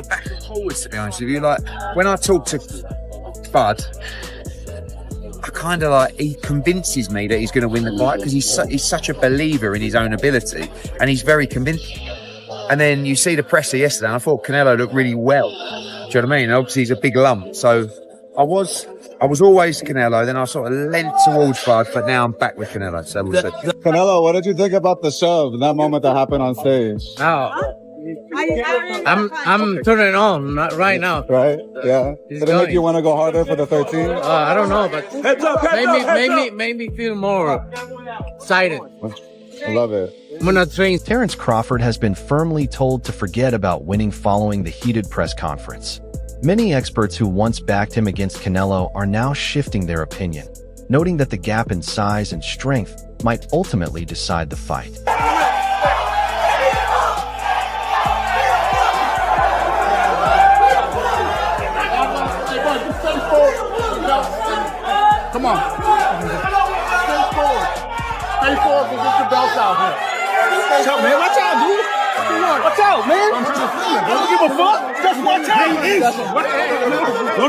Back and forwards, to be honest with you. Like when I talk to Bud, I kind of like, he convinces me that he's going to win the fight because he's such a believer in his own ability and he's very convincing. And then you see the presser yesterday and I thought Canelo looked really well. Do you know what I mean? Obviously he's a big lump, so I was always Canelo, then I sort of leant towards Bud, but now I'm back with Canelo, so we'll see. Canelo, what did you think about the shove, that moment that happened on stage? Oh, I'm turning on right now. Right? Yeah. Did it make you want to go harder for the 13? I don't know, but made me feel more excited. I love it. When I train, Terence Crawford has been firmly told to forget about winning following the heated press conference. Many experts who once backed him against Canelo are now shifting their opinion, noting that the gap in size and strength might ultimately decide the fight. Come on. Stay forward. Stay forward and get your belts out here. Watch out, man. Watch out, dude. Watch out, man. Don't give a fuck. Just watch out. No.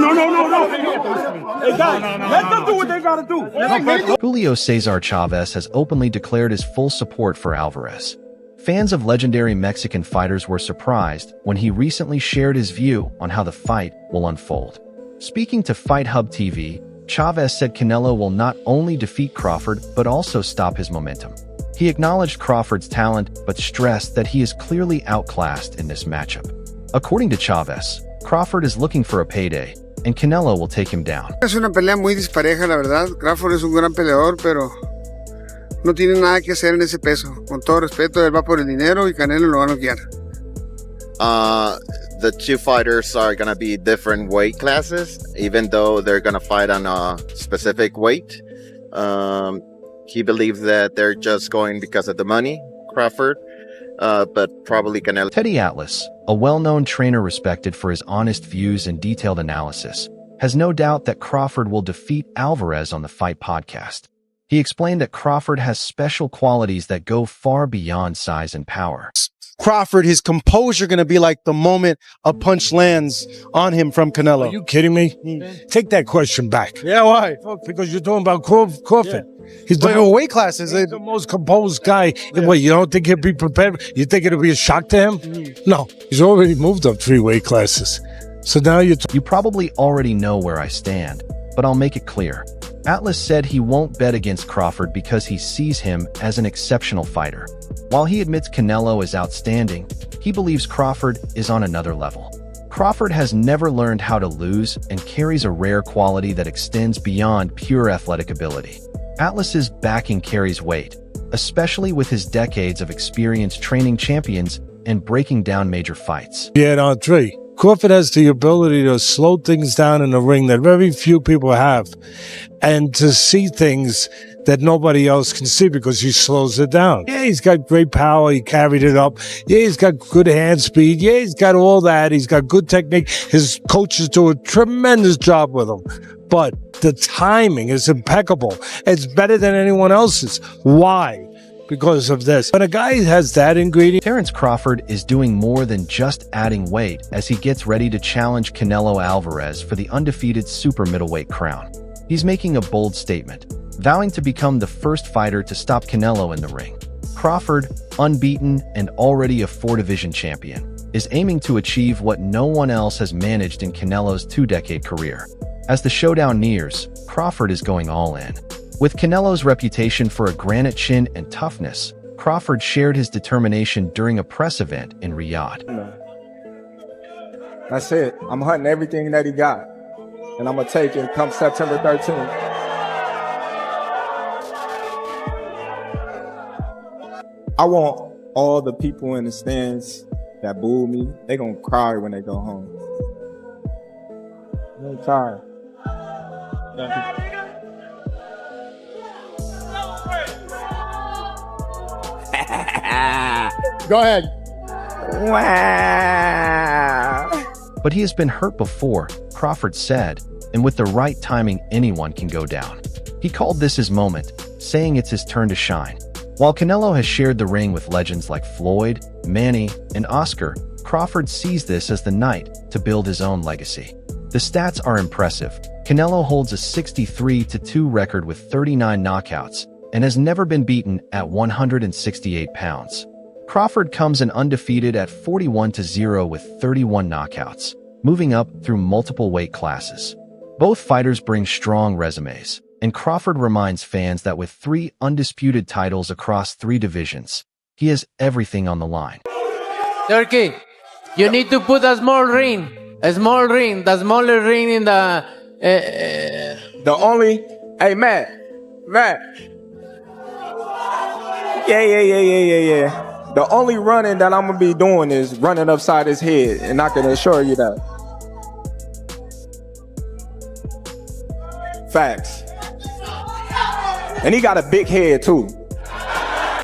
Hey, guys, let them do what they gotta do. Julio Cesar Chavez has openly declared his full support for Alvarez. Fans of legendary Mexican fighters were surprised when he recently shared his view on how the fight will unfold. Speaking to Fight Hub TV, Chavez said Canelo will not only defeat Crawford, but also stop his momentum. He acknowledged Crawford's talent, but stressed that he is clearly outclassed in this matchup. According to Chavez, Crawford is looking for a payday, and Canelo will take him down. Es una pelea muy dispareja, la verdad. Crawford es un gran peleador, pero no tiene nada que hacer en ese peso. Con todo respeto, él va por el dinero y Canelo lo va a noquear. The two fighters are going to be different weight classes, even though they're going to fight on a specific weight. He believes that they're just going because of the money, Crawford, but probably Canelo. Teddy Atlas, a well-known trainer respected for his honest views and detailed analysis, has no doubt that Crawford will defeat Alvarez on the Fight podcast. He explained that Crawford has special qualities that go far beyond size and power. Crawford, his composure going to be like the moment a punch lands on him from Canelo. Are you kidding me? Take that question back. Yeah, why? Because you're talking about Crawford. Yeah. He's the weight classes. He's the most composed guy. Yeah. What, you don't think he'll be prepared? You think it'll be a shock to him? No, he's already moved up 3 weight classes. So now you probably already know where I stand, but I'll make it clear. Atlas said he won't bet against Crawford because he sees him as an exceptional fighter. While he admits Canelo is outstanding, he believes Crawford is on another level. Crawford has never learned how to lose and carries a rare quality that extends beyond pure athletic ability. Atlas's backing carries weight, especially with his decades of experience training champions and breaking down major fights. Yeah, on 3. Crawford has the ability to slow things down in the ring that very few people have, and to see things that nobody else can see because he slows it down. Yeah, he's got great power. He carried it up. Yeah, he's got good hand speed. Yeah, he's got all that. He's got good technique. His coaches do a tremendous job with him. But the timing is impeccable. It's better than anyone else's. Why? Because of this. When a guy has that ingredient... Terence Crawford is doing more than just adding weight as he gets ready to challenge Canelo Alvarez for the undefeated super middleweight crown. He's making a bold statement, vowing to become the first fighter to stop Canelo in the ring. Crawford, unbeaten and already a 4-division champion, is aiming to achieve what no one else has managed in Canelo's 2-decade career. As the showdown nears, Crawford is going all in. With Canelo's reputation for a granite chin and toughness, Crawford shared his determination during a press event in Riyadh. That's it. I'm hunting everything that he got, and I'm going to take it come September 13th. I want all the people in the stands that booed me, they're going to cry when they go home. I'm tired. Go ahead. But he has been hurt before, Crawford said, and with the right timing, anyone can go down. He called this his moment, saying it's his turn to shine. While Canelo has shared the ring with legends like Floyd, Manny, and Oscar, Crawford sees this as the night to build his own legacy. The stats are impressive. Canelo holds a 63-2 record with 39 knockouts and has never been beaten at 168 pounds. Crawford comes in undefeated at 41-0 with 31 knockouts, moving up through multiple weight classes. Both fighters bring strong resumes, and Crawford reminds fans that with 3 undisputed titles across 3 divisions, he has everything on the line. Turkey, you need to put a small ring, the smaller ring in the... Hey, Matt. Yeah. The only running that I'm gonna be doing is running upside his head, and I can assure you that. Facts. And he got a big head too.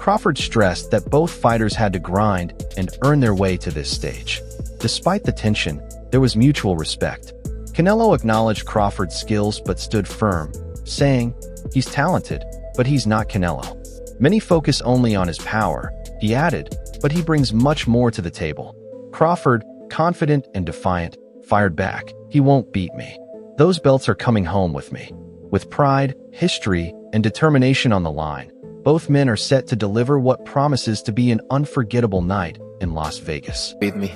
Crawford stressed that both fighters had to grind and earn their way to this stage. Despite the tension, there was mutual respect. Canelo acknowledged Crawford's skills but stood firm, saying, "He's talented, but he's not Canelo." Many focus only on his power, he added, but he brings much more to the table. Crawford, confident and defiant, fired back, "He won't beat me. Those belts are coming home with me." With pride, history, and determination on the line, both men are set to deliver what promises to be an unforgettable night in Las Vegas. Beat me.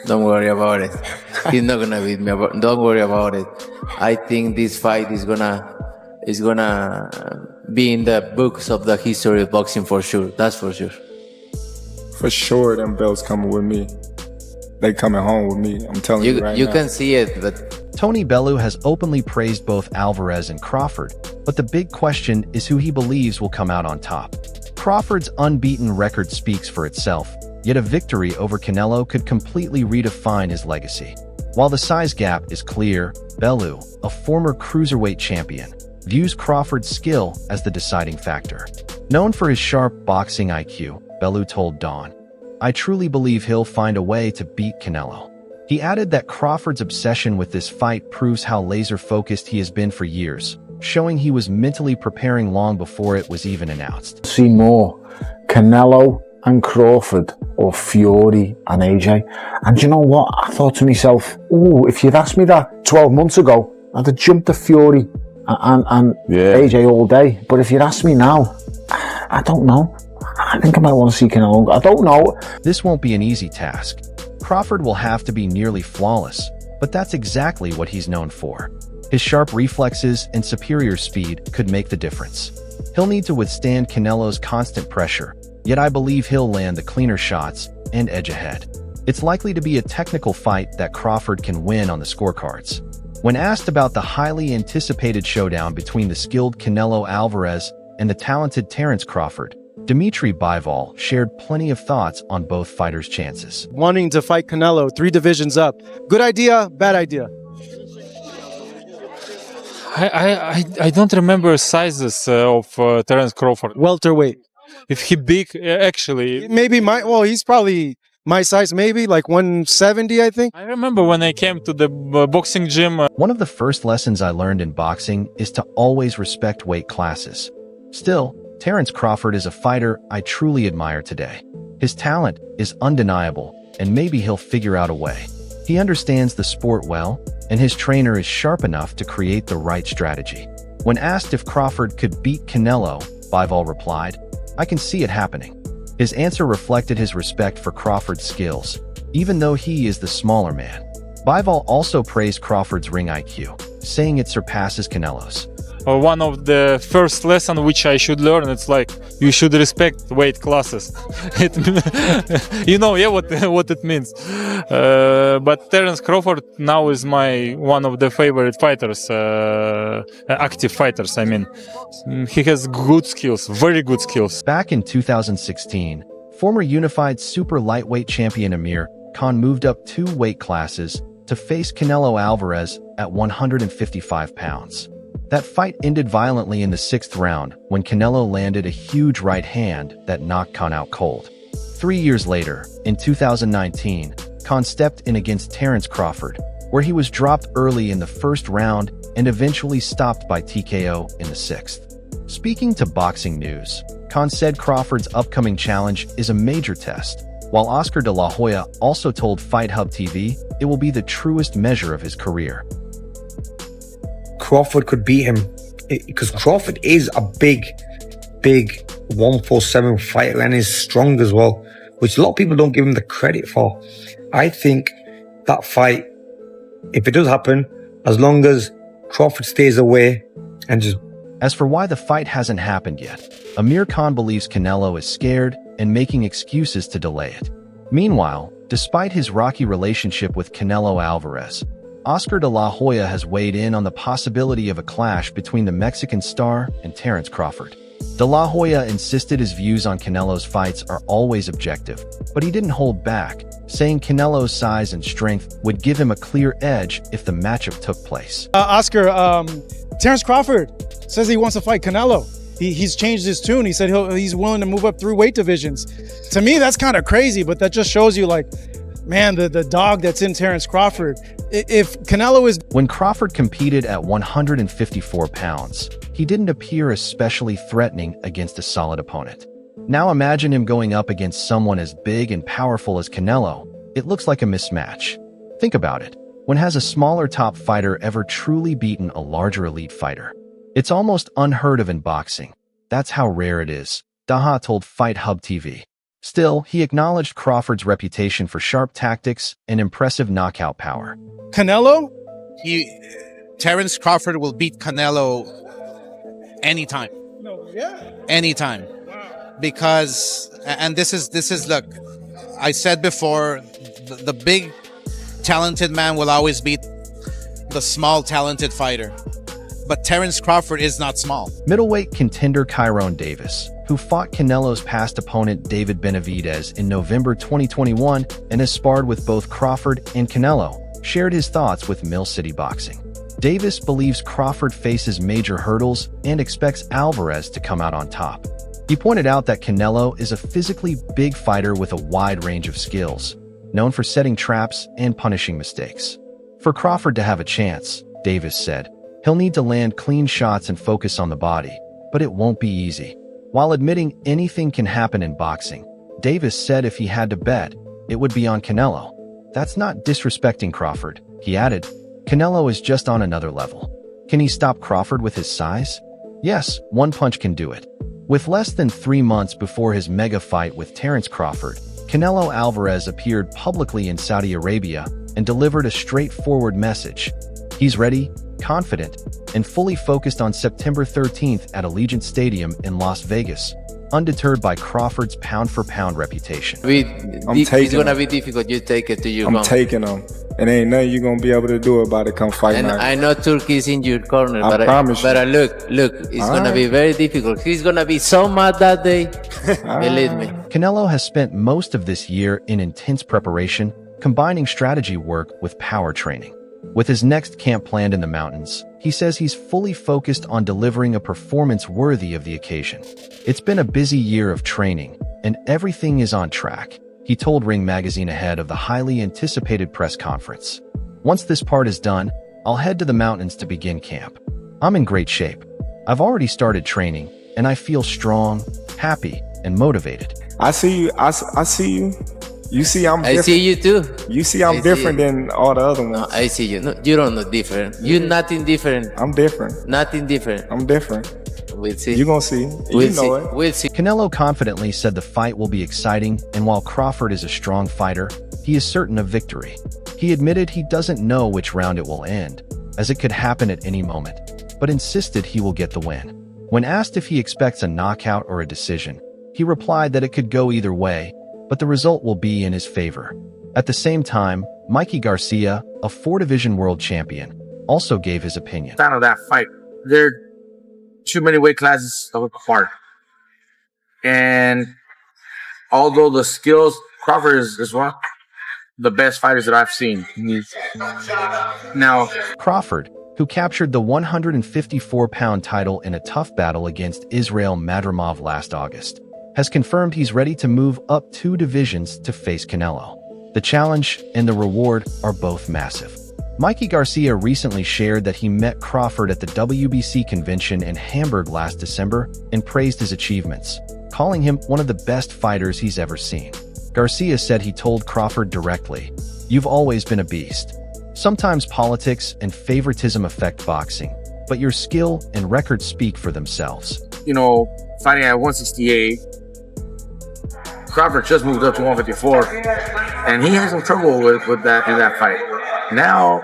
Don't worry about it. He's not gonna beat me. Don't worry about it. I think this fight is gonna be in the books of the history of boxing for sure. That's for sure. For sure, them belts coming with me. They coming home with me. I'm telling you right now. You can see it, but Tony Bellew has openly praised both Alvarez and Crawford, but the big question is who he believes will come out on top. Crawford's unbeaten record speaks for itself, yet a victory over Canelo could completely redefine his legacy. While the size gap is clear, Bellew, a former cruiserweight champion, views Crawford's skill as the deciding factor. Known for his sharp boxing IQ, Bellew told Dawn, "I truly believe he'll find a way to beat Canelo." He added that Crawford's obsession with this fight proves how laser-focused he has been for years, showing he was mentally preparing long before it was even announced. See more Canelo and Crawford or Fury and AJ. And you know what? I thought to myself, ooh, if you'd asked me that 12 months ago, I'd have jumped to Fury and AJ all day. But if you'd asked me now, I don't know. I think I might want to see Canelo. I don't know. This won't be an easy task. Crawford will have to be nearly flawless, but that's exactly what he's known for. His sharp reflexes and superior speed could make the difference. He'll need to withstand Canelo's constant pressure, yet I believe he'll land the cleaner shots and edge ahead. It's likely to be a technical fight that Crawford can win on the scorecards. When asked about the highly anticipated showdown between the skilled Canelo Alvarez and the talented Terence Crawford, Dimitri Bivol shared plenty of thoughts on both fighters' chances. Wanting to fight Canelo, 3 divisions up. Good idea, bad idea? I don't remember sizes of Terence Crawford. Welterweight. If he big, actually. Maybe he's probably my size, maybe like 170, I think. I remember when I came to the boxing gym. One of the first lessons I learned in boxing is to always respect weight classes. Still, Terence Crawford is a fighter I truly admire today. His talent is undeniable, and maybe he'll figure out a way. He understands the sport well, and his trainer is sharp enough to create the right strategy. When asked if Crawford could beat Canelo, Bivol replied, "I can see it happening." His answer reflected his respect for Crawford's skills, even though he is the smaller man. Bivol also praised Crawford's ring IQ, saying it surpasses Canelo's. One of the first lessons which I should learn, it's like you should respect weight classes. What it means. But Terence Crawford now is one of the favorite fighters, active fighters. I mean, he has good skills, very good skills. Back in 2016, former unified super lightweight champion Amir Khan moved up 2 weight classes to face Canelo Alvarez at 155 pounds. That fight ended violently in the 6th round when Canelo landed a huge right hand that knocked Khan out cold. 3 years later, in 2019, Khan stepped in against Terence Crawford, where he was dropped early in the first round and eventually stopped by TKO in the 6th. Speaking to Boxing News, Khan said Crawford's upcoming challenge is a major test, while Oscar de la Hoya also told Fight Hub TV it will be the truest measure of his career. Crawford could beat him because Crawford is a big 147 fighter and is strong as well, which a lot of people don't give him the credit for. I think that fight, if it does happen, as long as Crawford stays away and just... As for why the fight hasn't happened yet, Amir Khan believes Canelo is scared and making excuses to delay it. Meanwhile, despite his rocky relationship with Canelo Alvarez, Oscar de la Hoya has weighed in on the possibility of a clash between the Mexican star and Terence Crawford. De la Hoya insisted his views on Canelo's fights are always objective, but he didn't hold back, saying Canelo's size and strength would give him a clear edge if the matchup took place. Oscar, Terence Crawford says he wants to fight Canelo. He's changed his tune. He said he's willing to move up 3 weight divisions. To me, that's kind of crazy, but that just shows you, like, man, the dog that's in Terence Crawford. If Canelo is... When Crawford competed at 154 pounds, he didn't appear especially threatening against a solid opponent. Now imagine him going up against someone as big and powerful as Canelo. It looks like a mismatch. Think about it. When has a smaller top fighter ever truly beaten a larger elite fighter? It's almost unheard of in boxing. That's how rare it is, Daha told Fight Hub TV. Still, he acknowledged Crawford's reputation for sharp tactics and impressive knockout power. Canelo? Terence Crawford will beat Canelo anytime. Anytime. Because, and this is look, I said before, the big talented man will always beat the small talented fighter. But Terence Crawford is not small. Middleweight contender Kyrone Davis, who fought Canelo's past opponent David Benavidez in November 2021 and has sparred with both Crawford and Canelo, shared his thoughts with Mill City Boxing. Davis believes Crawford faces major hurdles and expects Alvarez to come out on top. He pointed out that Canelo is a physically big fighter with a wide range of skills, known for setting traps and punishing mistakes. For Crawford to have a chance, Davis said, he'll need to land clean shots and focus on the body, but it won't be easy. While admitting anything can happen in boxing, Davis said if he had to bet, it would be on Canelo. That's not disrespecting Crawford, he added. Canelo is just on another level. Can he stop Crawford with his size? Yes, one punch can do it. With less than 3 months before his mega fight with Terence Crawford, Canelo Alvarez appeared publicly in Saudi Arabia and delivered a straightforward message. He's ready, confident, and fully focused on September 13th at Allegiant Stadium in Las Vegas, undeterred by Crawford's pound-for-pound reputation. It's gonna be difficult. You take it to your I'm taking him. It ain't nothing you're gonna be able to do about it come fight and night. I know Turkey's in your corner, I promise but look, it's gonna be very difficult. He's gonna be so mad that day. Believe me. Canelo has spent most of this year in intense preparation, combining strategy work with power training. With his next camp planned in the mountains, he says he's fully focused on delivering a performance worthy of the occasion. It's been a busy year of training, and everything is on track, he told Ring Magazine ahead of the highly anticipated press conference. Once this part is done, I'll head to the mountains to begin camp. I'm in great shape. I've already started training, and I feel strong, happy, and motivated. I see you. I see you. You see I'm different. I see you too. You see I'm different than all the other ones. No, I see you. No, you don't look different. You're nothing different. I'm different. Nothing different. I'm different. We'll see. You're gonna see. We'll you know see. it. We'll see. Canelo confidently said the fight will be exciting, and while Crawford is a strong fighter, he is certain of victory. He admitted he doesn't know which round it will end, as it could happen at any moment, but insisted he will get the win. When asked if he expects a knockout or a decision, he replied that it could go either way, but the result will be in his favor. At the same time, Mikey Garcia, a 4-division world champion, also gave his opinion. Fan of that fight. There are too many weight classes apart. And although the skills, Crawford is one of the best fighters that I've seen. Now, Crawford, who captured the 154-pound title in a tough battle against Israel Madrimov last August, has confirmed he's ready to move up 2 divisions to face Canelo. The challenge and the reward are both massive. Mikey Garcia recently shared that he met Crawford at the WBC convention in Hamburg last December and praised his achievements, calling him one of the best fighters he's ever seen. Garcia said he told Crawford directly, "You've always been a beast. Sometimes politics and favoritism affect boxing, but your skill and record speak for themselves." You know, fighting at 168, Crawford just moved up to 154, and he had some trouble with that in that fight. Now,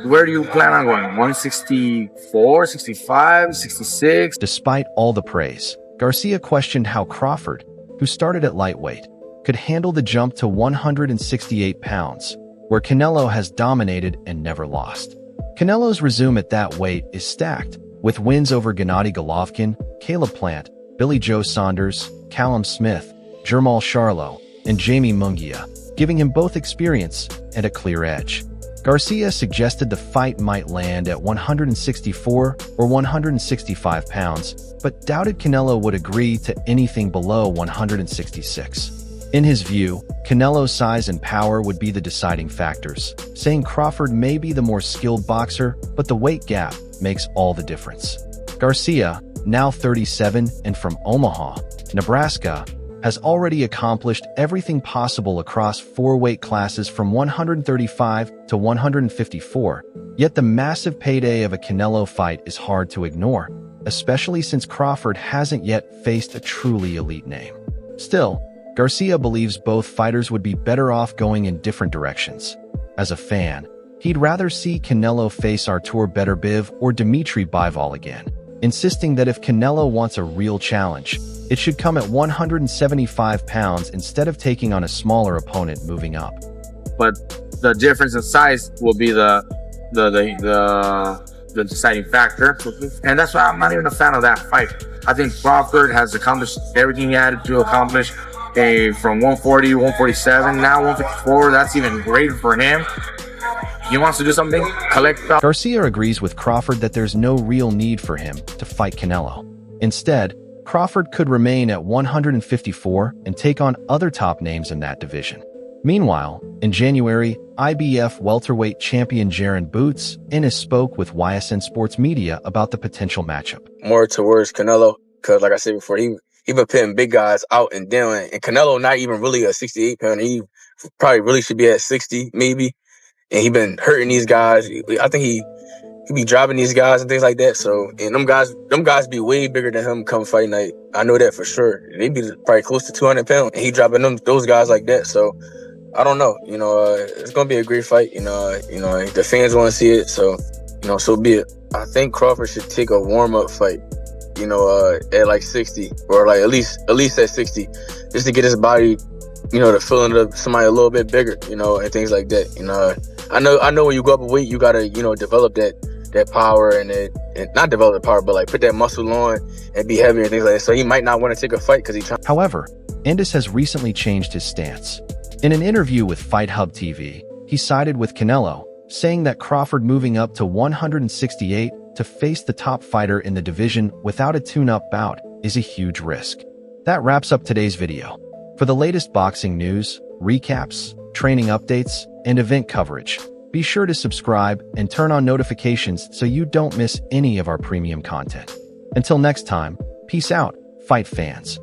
where do you plan on going? 164, 65, 66? Despite all the praise, Garcia questioned how Crawford, who started at lightweight, could handle the jump to 168 pounds, where Canelo has dominated and never lost. Canelo's resume at that weight is stacked, with wins over Gennady Golovkin, Caleb Plant, Billy Joe Saunders, Callum Smith, Jermall Charlo, and Jamie Munguia, giving him both experience and a clear edge. Garcia suggested the fight might land at 164 or 165 pounds, but doubted Canelo would agree to anything below 166. In his view, Canelo's size and power would be the deciding factors, saying Crawford may be the more skilled boxer, but the weight gap makes all the difference. Garcia, now 37 and from Omaha, Nebraska, has already accomplished everything possible across 4 weight classes from 135 to 154, yet the massive payday of a Canelo fight is hard to ignore, especially since Crawford hasn't yet faced a truly elite name. Still, Garcia believes both fighters would be better off going in different directions. As a fan, he'd rather see Canelo face Artur Beterbiev or Dmitry Bivol again, insisting that if Canelo wants a real challenge, it should come at 175 pounds instead of taking on a smaller opponent moving up. But the difference in size will be the deciding factor, and that's why I'm not even a fan of that fight. I think Crawford has accomplished everything he had to accomplish from 140, 147, now 154. That's even greater for him. He wants to do something, collect up. Garcia agrees with Crawford that there's no real need for him to fight Canelo. Instead, Crawford could remain at 154 and take on other top names in that division. Meanwhile, in January, IBF welterweight champion Jaron Boots Ennis spoke with YSN Sports Media about the potential matchup. More towards Canelo, because like I said before, he been putting big guys out and down, and Canelo not even really a 68 pounder. He probably really should be at 60 maybe, and he been hurting these guys. I think he be dropping these guys and things like that. So, and them guys be way bigger than him come fight night. I know that for sure. They be probably close to 200 pounds, and he dropping those guys like that. So, I don't know. It's gonna be a great fight. The fans want to see it. So, so be it. I think Crawford should take a warm up fight. At like 60 or like at least at 60, just to get his body, to fill into somebody a little bit bigger, and things like that. I know when you go up a weight, you gotta, develop that power and not develop the power, but like put that muscle on and be heavier and things like that. So he might not want to take a fight because he's trying. However, Ennis has recently changed his stance. In an interview with Fight Hub TV, he sided with Canelo, saying that Crawford moving up to 168 to face the top fighter in the division without a tune-up bout is a huge risk. That wraps up today's video. For the latest boxing news, recaps, training updates, and event coverage, be sure to subscribe and turn on notifications so you don't miss any of our premium content. Until next time, peace out, fight fans.